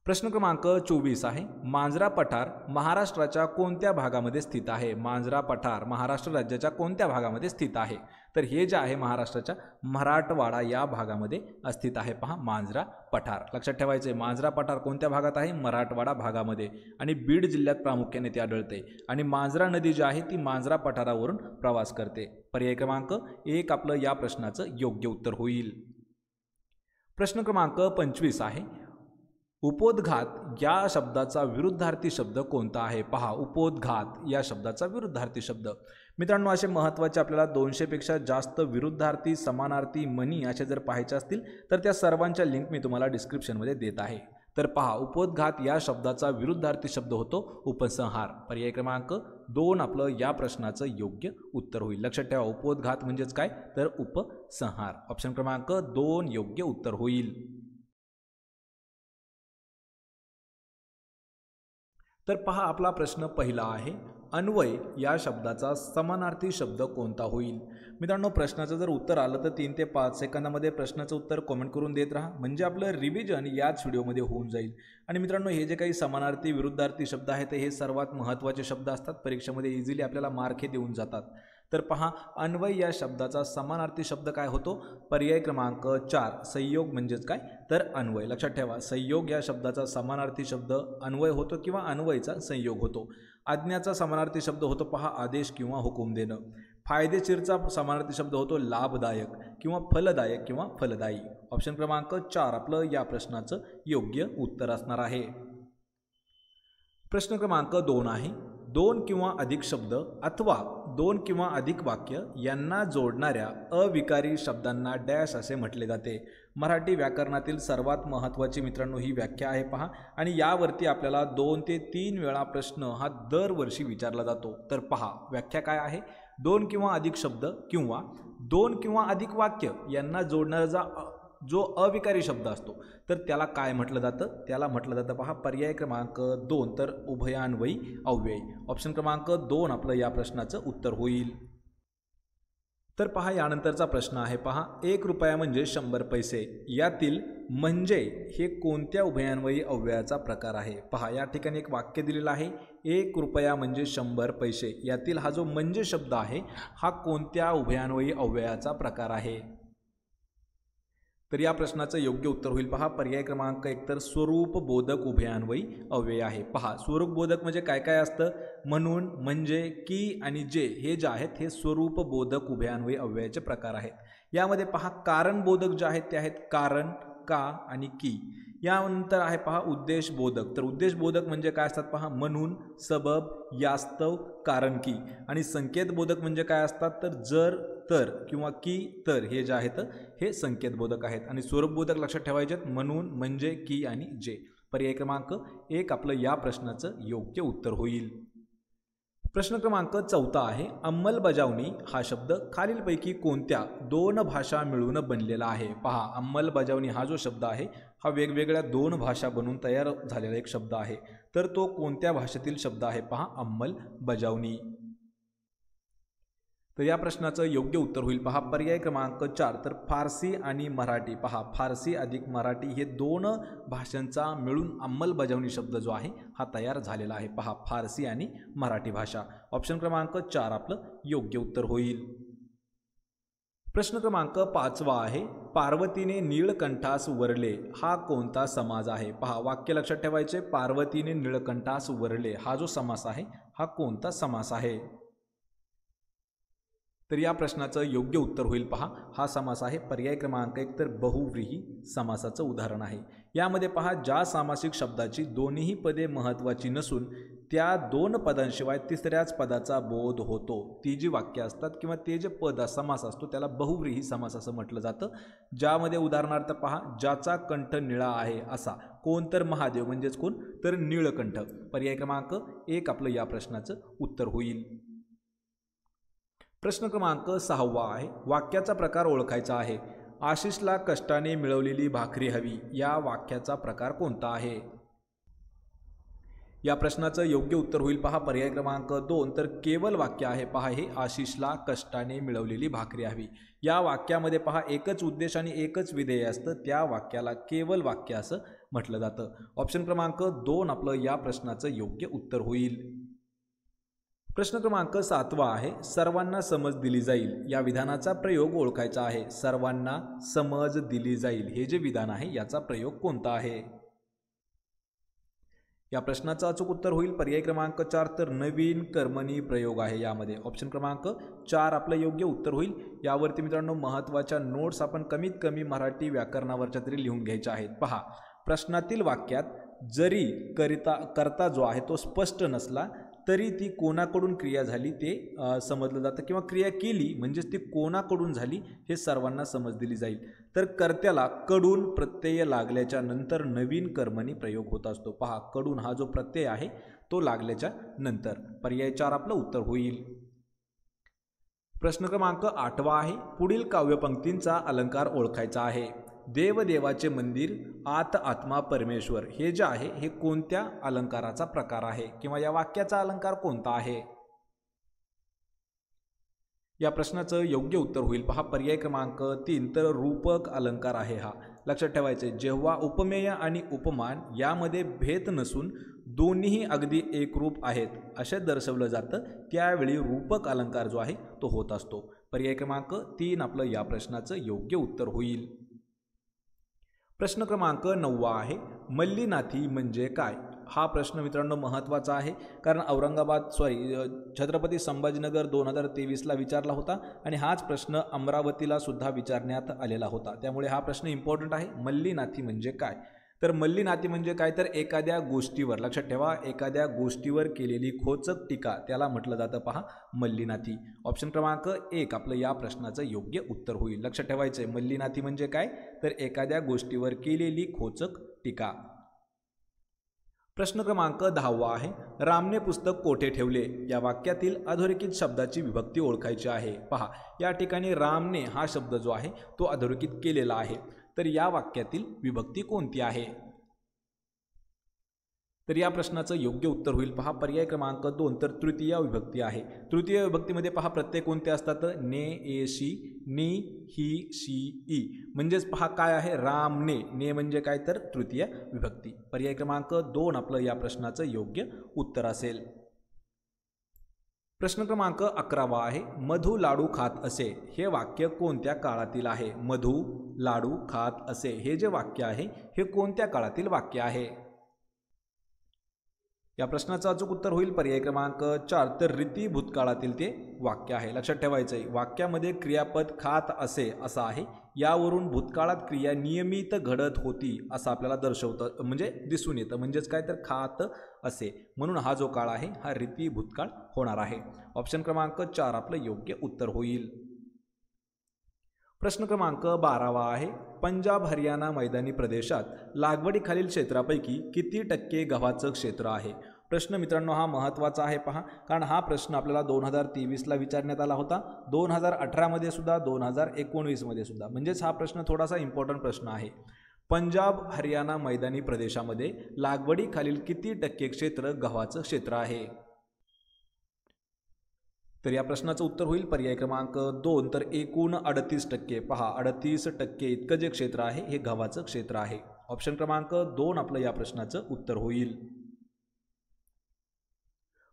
प्रश्न क्रमांक 24 आहे, मांजरा पठार महाराष्ट्राच्या कोणत्या भागामध्ये स्थित आहे? मांजरा पठार महाराष्ट्र राज्याच्या कोणत्या भागामध्ये स्थित आहे? तर हे जे आहे महाराष्ट्राच्या मराठवाडा या भागामध्ये स्थित आहे पहा मांजरा पठार. लक्षात ठेवायचे, मांजरा पठार कोणत्या भागात आहे? मराठवाडा भागामध्ये. आणि बीड जिल्ह्यात प्रामुख्याने ते आढळते. आणि मांजरा नदी जी आहे ती मांजरा पठारावरून प्रवास करते. पर्याय क्रमांक 1 आपलं या प्रश्नाचं योग्य उत्तर होईल. प्रश्न क्रमांक 25 आहे, उपोद्घात या शब्दाचा विरुद्धार्थी शब्द कोणता आहे? पहा, उपोद्घात या शब्दाचा विरुद्धार्थी शब्द. मित्रांनो, असे महत्त्वाचे आपल्याला 200 पेक्षा जास्त विरुद्धार्थी, समानार्थी, म्हणी असे जर पाहायचे असतील तर त्या सर्वांच्या लिंक मी तुम्हाला डिस्क्रिप्शनमध्ये देत आहे. तर पहा, उपोद्घात या शब्दाचा विरुद्धार्थी शब्द होतो उपसंहार. पर्याय क्रमांक 2 आपलं या प्रश्नाचं योग्य उत्तर होईल. लक्षात ठेवा, उपोद्घात म्हणजेच काय तर उपसंहार. ऑप्शन क्रमांक 2 योग्य उत्तर होईल. तर पहा, आपला प्रश्न पहिला आहे, अन्वय या शब्दाचा समानार्थी शब्द कोणता होईल? मित्रांनो, प्रश्नाचं जर उत्तर आलं तर 3 ते 5 सेकंदामध्ये प्रश्नाचं उत्तर कमेंट करून देत राहा, म्हणजे आपलं रिव्हिजन याच व्हिडिओमध्ये होऊन जाईल. आणि मित्रांनो, हे जे काही समानार्थी विरुद्धार्थी शब्द आहेत हे सर्वात महत्त्वाचे शब्द असतात. परीक्षेमध्ये इझिली आपल्याला मार्क हे देऊन जातात. तर पहा, अन्वय या शब्दाचा समानार्थी शब्द काय होतो? पर्याय क्रमांक 4 संयोग म्हणजेच काय तर अन्वय. लक्षात ठेवा, संयोग या शब्दाचा समानार्थी शब्द अन्वय होतो किंवा अन्वयचा संयोग होतो. आज्ञाचा समानार्थी शब्द होतो पहा आदेश किंवा हुकूम देणं. फायदेशीरचा समानार्थी शब्द होतो लाभदायक किंवा फलदायक किंवा फलदायी. ऑप्शन क्रमांक 4 आपलं या प्रश्नाचं योग्य उत्तर असणार आहे. प्रश्न क्रमांक 2 आहे, 2 किंवा अधिक शब्द अथवा 2 किंवा अधिक वाक्य यांना जोडणाऱ्या अविकारी शब्दांना डॅश असे म्हटले जाते. मराठी व्याकरणातील सर्वात महत्त्वाची मित्रांनो ही व्याख्या आहे पहा, आणि यावरती आपल्याला 2 ते 3 वेळा प्रश्न हा दरवर्षी विचारला जातो. तर पहा, व्याख्या काय आहे? 2 किंवा अधिक शब्द किंवा 2 किंवा अधिक वाक्य यांना जोडणारा जो अविकारी शब्द असतो तर त्याला काय म्हटलं जातं? त्याला म्हटलं जातं पहा पर्याय क्रमांक 2 तर उभयान्वयी अव्यय. ऑप्शन क्रमांक 2 आपलं या प्रश्नाचं उत्तर होईल. तर पहा, यानंतरचा प्रश्न आहे पहा, 1 रुपया म्हणजे 100 पैसे यातील म्हणजे हे कोणत्या उभयान्वयी अव्ययाचा प्रकार आहे? पहा, या ठिकाणी एक वाक्य दिलेलं आहे, 1 रुपया म्हणजे 100 पैसे यातील हा जो म्हणजे शब्द आहे हा कोणत्या उभयान्वयी अव्ययाचा प्रकार आहे? तर या प्रश्नाचं योग्य उत्तर होईल पहा पर्याय क्रमांक 1 तर स्वरूप बोधक उभयान्वयी अव्यय आहे. पहा, स्वरूप बोधक म्हणजे काय काय असतं? म्हणून, म्हणजे, की आणि जे हे जे आहेत हे स्वरूप बोधक उभयान्वयी अव्ययाचे प्रकार आहेत. यामध्ये पहा, कारण बोधक जे आहेत ते आहेत कारण, का आणि की. यानंतर आहे पहा उद्देश बोधक. तर उद्देश बोधक म्हणजे काय असतात पहा? म्हणून, सबब, यास्तव, कारण की. आणि संकेत बोधक म्हणजे काय असतात? तर जर, तर किंवा की, तर हे जे आहेत हे संकेत बोधक आहेत. आणि स्वरूप बोधक लक्षात ठेवायचे आहेत, म्हणून, म्हणजे, की आणि जे. पर्याय क्रमांक 1 आपलं या प्रश्नाचं योग्य उत्तर होईल. प्रश्न क्रमांक 14 आहे, अंमलबजावणी हा शब्द खालीलपैकी कोणत्या 2 भाषा मिळून बनलेला आहे? पहा, अंमलबजावणी हा जो शब्द आहे हा वेगवेगळ्या 2 भाषा बनून तयार झालेला एक शब्द आहे. तर तो कोणत्या भाषेतील शब्द आहे? पहा, अंमलबजावणी. तर या प्रश्नाचं योग्य उत्तर होईल पहा पर्याय क्रमांक 4 तर फारसी आणि मराठी. पहा, फारसी अधिक मराठी हे 2 भाषांचा मिळून अंमलबजावणी शब्द जो आहे हा तयार झालेला आहे. पहा, फारसी आणि मराठी भाषा. ऑप्शन क्रमांक 4 आपलं योग्य उत्तर होईल. प्रश्न क्रमांक 5 आहे, पार्वतीने नीळकंठास वरले हा कोणता समास आहे? पहा, वाक्य लक्षात ठेवायचे, पार्वतीने नीळकंठास वरले हा जो समास आहे हा कोणता समास आहे? तर या प्रश्नाचं योग्य उत्तर होईल पहा, हा समास आहे पर्याय क्रमांक 1 तर बहुव्रीही समासाचं उदाहरण आहे. यामध्ये पहा, ज्या सामासिक शब्दाची दोन्ही पदे महत्त्वाची नसून त्या 2 पदांशिवाय तिसऱ्याच पदाचा बोध होतो ती जी वाक्य असतात किंवा ते जे पद समास असतो त्याला बहुव्रीही समास असं म्हटलं जातं. ज्यामध्ये उदाहरणार्थ पहा, ज्याचा कंठ निळा आहे असा. कोण? तर महादेव, म्हणजेच कोण? तर नीळकंठ. पर्याय क्रमांक 1 आपलं या प्रश्नाचं उत्तर होईल. प्रश्न क्रमांक 6 आहे, वाक्याचा प्रकार ओळखायचा आहे. आशिषला कष्टाने मिळवलेली भाकरी हवी या वाक्याचा प्रकार कोणता आहे? या प्रश्नाचं योग्य उत्तर होईल पहा पर्याय क्रमांक 2 तर केवल वाक्य आहे. पहा, हे आशिषला कष्टाने मिळवलेली भाकरी हवी. या वाक्यामध्ये पहा एकच उद्देश आणि एकच विधेय असतं, त्या वाक्याला केवल वाक्य असं म्हटलं जातं. ऑप्शन क्रमांक 2 आपलं या प्रश्नाचं योग्य उत्तर होईल. प्रश्न क्रमांक 7 आहे, सर्वांना समज दिली जाईल या विधानाचा प्रयोग ओळखायचा आहे. सर्वांना समज दिली जाईल हे जे विधान आहे याचा प्रयोग कोणता आहे? या प्रश्नाचं अचूक उत्तर होईल पर्याय क्रमांक 4 तर नवीन कर्मणी प्रयोग आहे यामध्ये. ऑप्शन क्रमांक 4 आपलं योग्य उत्तर होईल. यावरती मित्रांनो महत्त्वाच्या नोट्स आपण कमीत कमी मराठी व्याकरणावरच्या तरी लिहून घ्यायच्या आहेत. पहा, प्रश्नातील वाक्यात जरी करता जो आहे तो स्पष्ट नसला तरी ती कोणाकडून क्रिया झाली ते समजलं जातं, किंवा क्रिया केली म्हणजेच ती कोणाकडून झाली हे सर्वांना समज दिली जाईल. तर कर्त्याला कडून प्रत्यय लागल्याच्या नंतर नवीन कर्मणी प्रयोग होत असतो. पहा, कडून हा जो प्रत्यय आहे तो लागल्याच्या नंतर. पर्याय 4 आपलं उत्तर होईल. प्रश्न क्रमांक 8 आहे. पुढील काव्यपंक्तींचा अलंकार ओळखायचा आहे. देवदेवाचे मंदिर, आत आत्मा परमेश्वर हे जे आहे हे कोणत्या अलंकाराचा प्रकार आहे, किंवा या वाक्याचा अलंकार कोणता आहे? या प्रश्नाचं योग्य उत्तर होईल पहा पर्याय क्रमांक 3, तर रूपक अलंकार आहे हा. लक्षात ठेवायचे, जेव्हा उपमेय आणि उपमान यामध्ये भेद नसून दोन्हीही अगदी एकरूप आहेत असे दर्शवलं जातं त्यावेळी रूपक अलंकार जो आहे तो होत असतो. पर्याय क्रमांक 3 आपलं या प्रश्नाचं योग्य उत्तर होईल. प्रश्न क्रमांक 9 आहे. मल्लीनाथी म्हणजे काय? हा प्रश्न मित्रांनो महत्त्वाचा आहे, कारण छत्रपती संभाजीनगर 2023ला विचारला होता आणि हाच प्रश्न अमरावतीला सुद्धा विचारण्यात आलेला होता. त्यामुळे हा प्रश्न इम्पॉर्टंट आहे. मल्लीनाथी म्हणजे काय? तर मल्लीनाथी म्हणजे काय, तर एखाद्या गोष्टीवर, लक्षात ठेवा, एखाद्या गोष्टीवर केलेली खोचक टीका त्याला म्हटलं जातं पहा मल्लीनाथी. ऑप्शन क्रमांक 1 आपलं या प्रश्नाचं योग्य उत्तर होईल. लक्षात ठेवायचं आहे, मल्लीनाथी म्हणजे काय, तर एखाद्या गोष्टीवर केलेली खोचक टीका. प्रश्न क्रमांक 10 आहे. रामने पुस्तक कोठे ठेवले या वाक्यातील अधोरेखित शब्दाची विभक्ती ओळखायची आहे. पहा, या ठिकाणी रामने हा शब्द जो आहे तो अधोरेखित केलेला आहे. तर या वाक्यातील विभक्ती कोणती आहे? तर या प्रश्नाचं योग्य उत्तर होईल पहा पर्याय क्रमांक 2, तर तृतीय विभक्ती आहे. तृतीय विभक्तीमध्ये पहा प्रत्यय कोणते असतात? ने, ए, शी, नी, ही, शी, ई. म्हणजेच पहा काय आहे, रामने. ने म्हणजे काय, तर तृतीय विभक्ती. पर्याय क्रमांक 2 आपलं या प्रश्नाचं योग्य उत्तर असेल. प्रश्न क्रमांक 11 आहे. मधु लाडू खात असे हे वाक्य कोणत्या काळातील आहे? मधु लाडू खात असे हे जे वाक्य आहे हे कोणत्या काळातील वाक्य आहे? या प्रश्नाचं अचूक उत्तर होईल पर्याय क्रमांक 4, तर रीती भूतकाळातील ते वाक्य आहे. लक्षात ठेवायचं आहे, वाक्यामध्ये क्रियापद खात असे असं आहे, यावरून भूतकाळात क्रिया नियमित घडत होती असं आपल्याला दर्शवतं, म्हणजे दिसून येतं. म्हणजेच काय, तर खात असे, म्हणून हा जो काळ आहे हा रीती भूतकाळ होणार आहे. ऑप्शन क्रमांक 4 आपलं योग्य उत्तर होईल. प्रश्न क्रमांक 12 आहे. पंजाब हरियाणा मैदानी प्रदेशात लागवडीखालील क्षेत्रापैकी किती टक्के गव्हाचं क्षेत्र आहे? प्रश्न मित्रांनो हा महत्त्वाचा आहे पहा, कारण हा प्रश्न आपल्याला 2023ला विचारण्यात आला होता, 2018मध्ये सुद्धा, 2019मध्ये सुद्धा. म्हणजेच हा प्रश्न थोडासा इम्पॉर्टंट प्रश्न आहे. पंजाब हरियाणा मैदानी प्रदेशामध्ये लागवडीखालील किती टक्के क्षेत्र गव्हाचं क्षेत्र आहे? तर या प्रश्नाचं उत्तर होईल पर्याय क्रमांक 2, तर एकूण 38%. पहा 38% इतकं जे क्षेत्र आहे हे गव्हाचं क्षेत्र आहे. ऑप्शन क्रमांक 2 आपलं या प्रश्नाचं उत्तर होईल.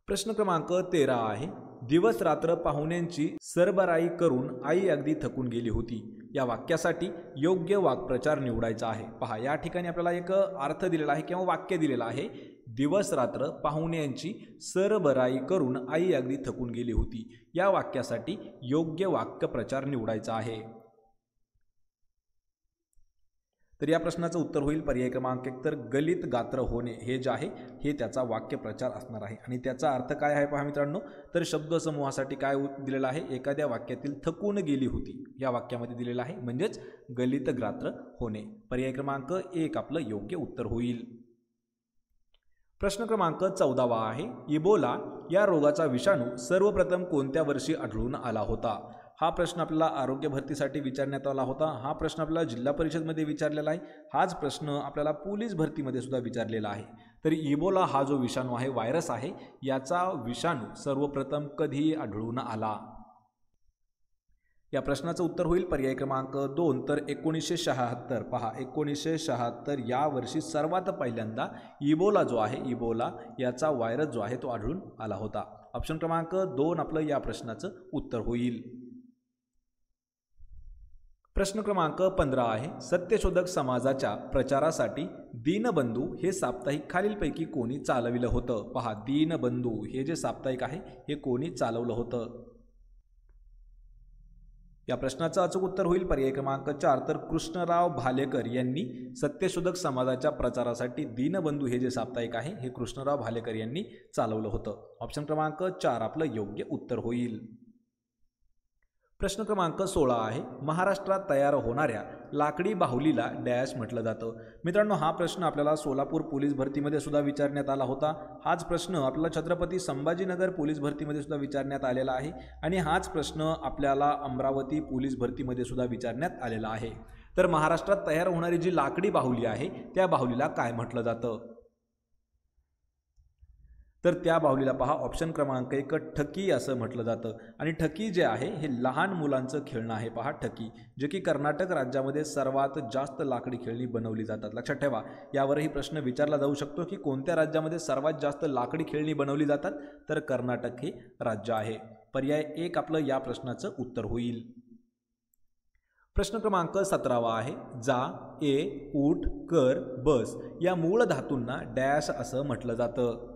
प्रश्न क्रमांक 13 आहे. दिवस रात्र पाहुण्यांची सरबराई करून आई अगदी थकून गेली होती या वाक्यासाठी योग्य वाक्प्रचार निवडायचा आहे. पहा या ठिकाणी आपल्याला एक अर्थ दिलेला आहे किंवा वाक्य दिलेलं आहे. दिवस रात्र पाहुण्यांची सरबराई करून आई अगदी थकून गेली होती या वाक्यासाठी योग्य वाक्यप्रचार निवडायचा आहे. तर या प्रश्नाचं उत्तर होईल पर्याय क्रमांक 1, तर गलित गात्र होणे हे जे आहे हे त्याचा वाक्यप्रचार असणार आहे. आणि त्याचा अर्थ काय आहे पहा मित्रांनो, तर शब्दसमूहासाठी काय दिलेला आहे, एखाद्या वाक्यातील थकून गेली होती या वाक्यामध्ये दिलेला आहे, म्हणजेच गलित गात्र होणे. पर्याय क्रमांक 1 आपलं योग्य उत्तर होईल. प्रश्न क्रमांक 14 आहे. इबोला या रोगाचा विषाणू सर्वप्रथम कोणत्या वर्षी आढळून आला होता? हा प्रश्न आपल्याला आरोग्य भरतीसाठी विचारण्यात आला होता. हा प्रश्न आपल्याला जिल्हा परिषदमध्ये विचारलेला आहे. हाच प्रश्न आपल्याला पोलीस भरतीमध्ये सुद्धा विचारलेला आहे. तर इबोला हा जो विषाणू आहे, व्हायरस आहे, याचा विषाणू सर्वप्रथम कधी आढळून आला? या प्रश्नाचं उत्तर होईल पर्याय क्रमांक 2, तर 1976. पहा 1976 या वर्षी सर्वात पहिल्यांदा इबोला जो आहे, इबोला याचा व्हायरस जो आहे तो आढळून आला होता. ऑप्शन क्रमांक 2 आपलं या प्रश्नाचं उत्तर होईल. प्रश्न क्रमांक 15 आहे. सत्यशोधक समाजाच्या प्रचारासाठी दीनबंधू हे साप्ताहिक खालीलपैकी कोणी चालविलं होतं? पहा दीनबंधू हे जे साप्ताहिक आहे हे कोणी चालवलं होतं? या प्रश्नाचं अचूक उत्तर होईल पर्याय क्रमांक 4 तर कृष्णराव भालेकर यांनी सत्यशोधक समाजाच्या प्रचारासाठी दीनबंधू हे जे साप्ताहिक आहे हे कृष्णराव भालेकर यांनी चालवलं होतं. ऑप्शन क्रमांक 4 आपलं योग्य उत्तर होईल. प्रश्न क्रमांक 16 आहे महाराष्ट्रात तयार होणाऱ्या लाकडी बाहुलीला डॅश म्हटलं जातं. मित्रांनो हा प्रश्न आपल्याला सोलापूर पोलीस भरतीमध्ये सुद्धा विचारण्यात आला होता. हाच प्रश्न आपल्याला छत्रपती संभाजीनगर पोलीस भरतीमध्ये सुद्धा विचारण्यात आलेला आहे आणि हाच प्रश्न आपल्याला अमरावती पोलीस भरतीमध्ये सुद्धा विचारण्यात आलेला आहे. तर महाराष्ट्रात तयार होणारी जी लाकडी बाहुली आहे त्या बाहुलीला काय म्हटलं जातं? तर त्या बाहुलीला पहा ऑप्शन क्रमांक 1 ठकी असं म्हटलं जातं. आणि ठकी जे आहे हे लहान मुलांचं खेळणं आहे. पहा ठकी जे की कर्नाटक राज्यामध्ये सर्वात जास्त लाकडी खेळणी बनवली जातात. लक्षात ठेवा यावरही प्रश्न विचारला जाऊ शकतो की कोणत्या राज्यामध्ये सर्वात जास्त लाकडी खेळणी बनवली जातात तर कर्नाटक हे राज्य आहे. पर्याय 1 आपलं या प्रश्नाचं उत्तर होईल. प्रश्न क्रमांक 17 आहे जा ए उठ कर बस या मूळ धातूंना डॅश असं म्हटलं जातं.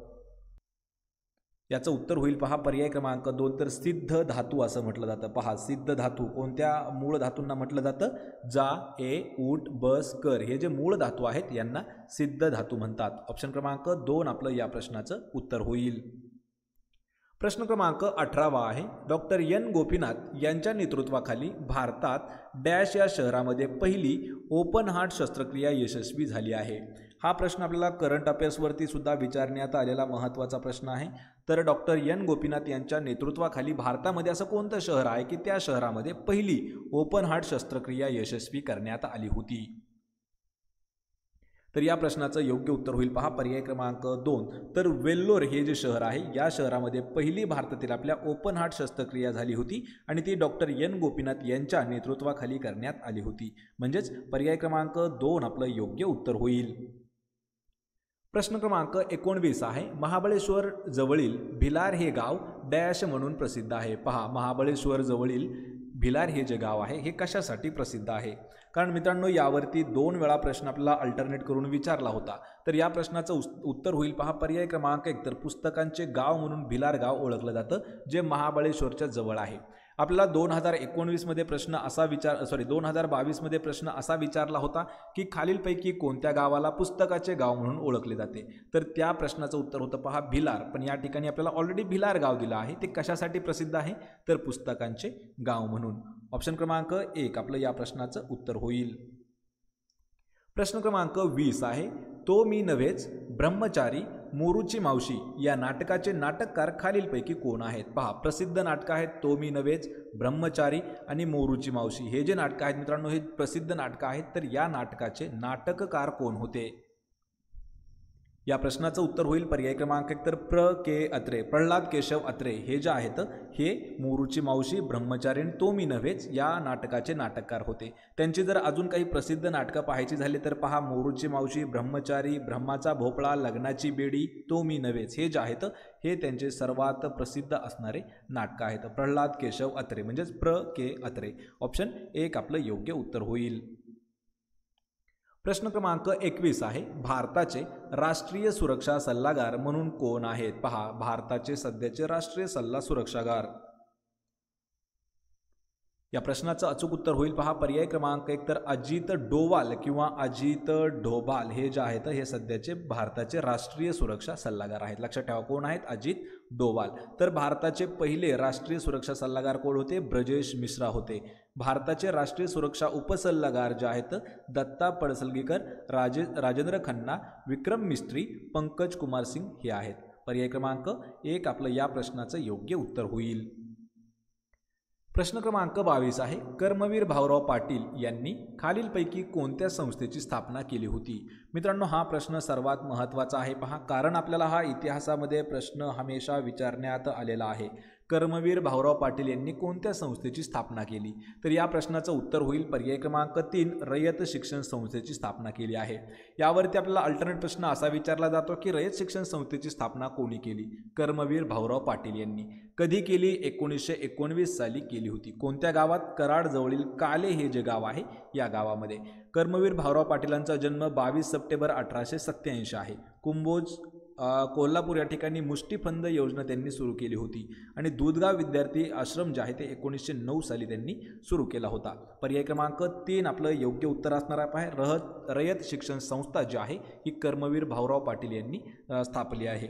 याचं उत्तर होईल पहा पर्याय क्रमांक 2 तर सिद्ध धातू असं म्हटलं जातं. पहा सिद्ध धातू कोणत्या मूळ धातूंना म्हटलं जातं? जा ए उठ बस कर हे जे मूळ धातू आहेत यांना सिद्ध धातू म्हणतात. ऑप्शन क्रमांक 2 आपलं या प्रश्नाचं उत्तर होईल. प्रश्न क्रमांक 18 आहे डॉक्टर एन गोपीनाथ यांच्या नेतृत्वाखाली भारतात डॅश या शहरामध्ये पहिली ओपन हार्ट शस्त्रक्रिया यशस्वी झाली आहे. हा प्रश्न आपल्याला करंट अफेअर्सवरती सुद्धा विचारण्यात आलेला महत्त्वाचा प्रश्न आहे. तर डॉक्टर एन गोपीनाथ यांच्या नेतृत्वाखाली भारतामध्ये असं कोणतं शहर आहे की त्या शहरामध्ये पहिली ओपन हार्ट शस्त्रक्रिया यशस्वी करण्यात आली होती? तर या प्रश्नाचं योग्य उत्तर होईल पहा पर्याय क्रमांक 2 तर वेल्लोर हे जे शहर आहे या शहरामध्ये पहिली भारतातील आपल्या ओपन हार्ट शस्त्रक्रिया झाली होती आणि ती डॉक्टर एन गोपीनाथ यांच्या नेतृत्वाखाली करण्यात आली होती. म्हणजेच पर्याय क्रमांक 2 आपलं योग्य उत्तर होईल. प्रश्न क्रमांक 19 आहे महाबळेश्वर जवळील भिलार हे गाव डॅश म्हणून प्रसिद्ध आहे. पहा महाबळेश्वर जवळील भिलार हे जे गाव आहे हे कशासाठी प्रसिद्ध आहे? कारण मित्रांनो यावरती 2 वेळा प्रश्न आपल्याला अल्टरनेट करून विचारला होता. तर या प्रश्नाचं उत्तर होईल पहा पर्याय क्रमांक 1 तर पुस्तकांचे गाव म्हणून भिलार गाव ओळखलं जातं जे महाबळेश्वरच्या जवळ आहे. आपल्याला 2019 मध्ये प्रश्न असा 2022 मध्ये प्रश्न असा विचारला होता की खालीलपैकी कोणत्या गावाला पुस्तकाचे गाव म्हणून ओळखले जाते? तर त्या प्रश्नाचं उत्तर होतं पहा भिलार. पण या ठिकाणी आपल्याला ऑलरेडी भिलार गाव दिलं आहे. ते कशासाठी प्रसिद्ध आहे? तर पुस्तकांचे गाव म्हणून. ऑप्शन क्रमांक 1 आपलं या प्रश्नाचं उत्तर होईल. प्रश्न क्रमांक 20 आहे तो मी नव्हेच ब्रह्मचारी मोरूची मावशी या नाटकाचे नाटककार खालीलपैकी कोण आहेत? पहा प्रसिद्ध नाटकं आहेत तो मी नव्हेच, ब्रह्मचारी आणि मोरूची मावशी हे जे नाटकं आहेत मित्रांनो हे प्रसिद्ध नाटकं आहेत. तर या नाटकाचे नाटककार कोण होते? या प्रश्नाचं उत्तर होईल पर्याय क्रमांक 1 तर के अत्रे प्रल्हाद केशव अत्रे हे जे आहेत हे मोरूची मावशी, ब्रह्मचारी तो मी नव्हेच या नाटकाचे नाटककार होते. त्यांची जर अजून काही प्रसिद्ध नाटकं पाहायची झाली तर पहा मोरूची मावशी, ब्रह्मचारी, ब्रह्माचा भोपळा, लग्नाची बेडी, तो मी नव्हेच हे जे आहेत हे त्यांचे सर्वात प्रसिद्ध असणारे नाटकं आहेत. प्रल्हाद केशव अत्रे म्हणजेच के अत्रे. ऑप्शन 1 आपलं योग्य उत्तर होईल. प्रश्न क्रमांक 21 आहे भारताचे राष्ट्रीय सुरक्षा सल्लागार म्हणून कोण आहेत? पहा भारताचे सध्याचे राष्ट्रीय सल्ला सुरक्षागार. या प्रश्नाचं अचूक उत्तर होईल पहा पर्याय क्रमांक 1 तर अजित डोवाल किंवा अजित डोभाल हे जे आहेत हे सध्याचे भारताचे राष्ट्रीय सुरक्षा सल्लागार आहेत. लक्षात ठेवा कोण आहेत? अजित डोवाल. तर भारताचे पहिले राष्ट्रीय सुरक्षा सल्लागार कोण होते? ब्रजेश मिश्रा होते. भारताचे राष्ट्रीय सुरक्षा उपसल्लागार जे आहेत दत्ता पडसलगीकर, राजेंद्र खन्ना, विक्रम मिस्त्री, पंकज कुमार सिंग हे आहेत. पर्याय क्रमांक 1 आपलं या प्रश्नाचं योग्य उत्तर होईल. प्रश्न क्रमांक 22 आहे कर्मवीर भाऊराव पाटील यांनी खालीलपैकी कोणत्या संस्थेची स्थापना केली होती? मित्रांनो हा प्रश्न सर्वात महत्त्वाचा आहे पहा कारण आपल्याला हा इतिहासामध्ये प्रश्न हमेशा विचारण्यात आलेला आहे. कर्मवीर भाऊराव पाटील यांनी कोणत्या संस्थेची स्थापना केली? तर या प्रश्नाचं उत्तर होईल पर्याय क्रमांक 3 रयत शिक्षण संस्थेची स्थापना केली आहे. यावरती आपल्याला अल्टरनेट प्रश्न असा विचारला जातो की रयत शिक्षण संस्थेची स्थापना कोणी केली? कर्मवीर भाऊराव पाटील यांनी. कधी केली? 1919 साली केली होती. कोणत्या गावात? कराड जवळील काले हे जे गाव आहे या गावामध्ये. कर्मवीर भाऊराव पाटीलांचा जन्म 22 सप्टेंबर 1887 आहे. कुंभोज कोल्हापूर या ठिकाणी मुष्टिफंद योजना त्यांनी सुरू केली होती आणि दूधगाव विद्यार्थी आश्रम जे आहे ते 1909 साली त्यांनी सुरू केला होता. पर्याय क्रमांक 3 आपलं योग्य उत्तर असणार आहे. रयत शिक्षण संस्था जी आहे ही कर्मवीर भाऊराव पाटील यांनी स्थापली आहे.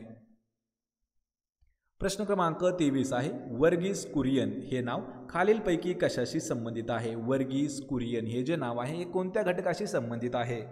प्रश्न क्रमांक 23 आहे. वर्गीस कुरियन हे नाव खालीलपैकी कशाशी संबंधित आहे? वर्गीस कुरियन हे जे नाव आहे हे कोणत्या घटकाशी संबंधित आहे?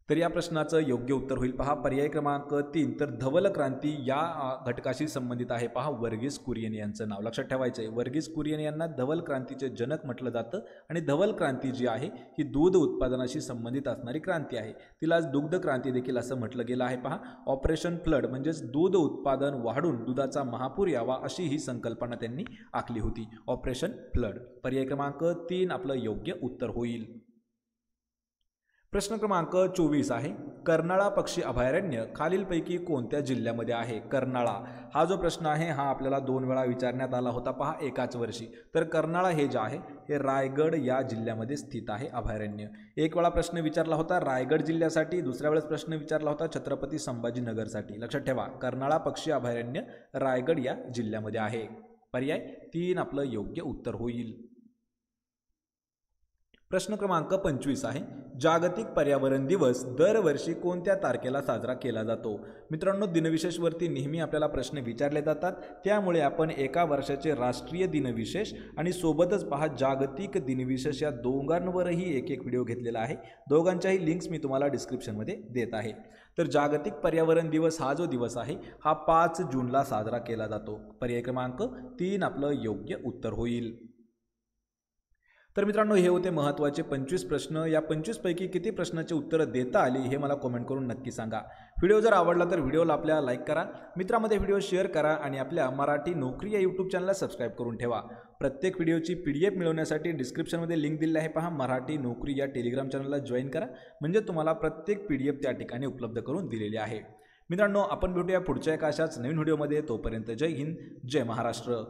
तर या प्रश्नाचं योग्य उत्तर होईल पहा पर्याय क्रमांक 3. तर धवल क्रांती या घटकाशी संबंधित आहे. पहा वर्गीस कुरियन यांचं नाव लक्षात ठेवायचं आहे. वर्गीस कुरियन यांना धवल क्रांतीचे जनक म्हटलं जातं आणि धवल क्रांती जी आहे ही दूध उत्पादनाशी संबंधित असणारी क्रांती आहे. तिला दुग्ध क्रांती देखील असं म्हटलं गेलं आहे. पहा ऑपरेशन फ्लड म्हणजेच दूध उत्पादन वाढून दुधाचा महापूर यावा अशी ही संकल्पना त्यांनी आखली होती. Operation flood. पर्याय क्रमांक 3 आपलं योग्य उत्तर होईल. प्रश्न क्रमांक 24 आहे. कर्नाळा पक्षी अभयारण्य खालीलपैकी कोणत्या जिल्ह्यामध्ये आहे? कर्नाळा हा जो प्रश्न आहे हा आपल्याला 2 वेळा विचारण्यात आला होता पहा एकाच वर्षी. तर कर्नाळा हे जे आहे हे रायगड या जिल्ह्यामध्ये स्थित आहे अभयारण्य. एक वेळा प्रश्न विचारला होता रायगड जिल्ह्यासाठी, दुसऱ्या वेळेस प्रश्न विचारला होता छत्रपती संभाजीनगरसाठी. लक्षात ठेवा कर्नाळा पक्षी अभयारण्य रायगड या जिल्ह्यामध्ये आहे. पर्याय 3 आपलं योग्य उत्तर होईल. प्रश्न क्रमांक 25 आहे. जागतिक पर्यावरण दिवस दरवर्षी कोणत्या तारखेला साजरा केला जातो? मित्रांनो दिनविशेषवरती नेहमी आपल्याला प्रश्न विचारले जातात, त्यामुळे आपण एका वर्षाचे राष्ट्रीय दिनविशेष आणि सोबतच पहा जागतिक दिनविशेष या दोघांवरही एक व्हिडिओ घेतलेला आहे. दोघांच्याही लिंक्स मी तुम्हाला डिस्क्रिप्शनमध्ये देत आहे. तर जागतिक पर्यावरण दिवस हा जो दिवस आहे हा 5 जूनला साजरा केला जातो. पर्याय क्रमांक 3 आपलं योग्य उत्तर होईल. तर मित्रांनो हे होते महत्त्वाचे 25 प्रश्न. या 25 पैकी किती प्रश्नाचे उत्तरं देता आली हे मला कमेंट करून नक्की सांगा. व्हिडिओ जर आवडला तर व्हिडिओला आपल्या लाईक करा, मित्रांमध्ये व्हिडिओ शेअर करा आणि आपल्या मराठी नोकरी या यूट्यूब चॅनलला सबस्क्राईब करून ठेवा. प्रत्येक व्हिडिओची PDF मिळवण्यासाठी डिस्क्रिप्शनमध्ये लिंक दिलेली आहे पहा. मराठी नोकरी या टेलिग्राम चॅनलला जॉईन करा म्हणजे तुम्हाला प्रत्येक PDF त्या ठिकाणी उपलब्ध करून दिलेली आहे. मित्रांनो आपण भेटूया पुढच्या एका अशाच नवीन व्हिडिओमध्ये. तोपर्यंत जय हिंद, जय महाराष्ट्र.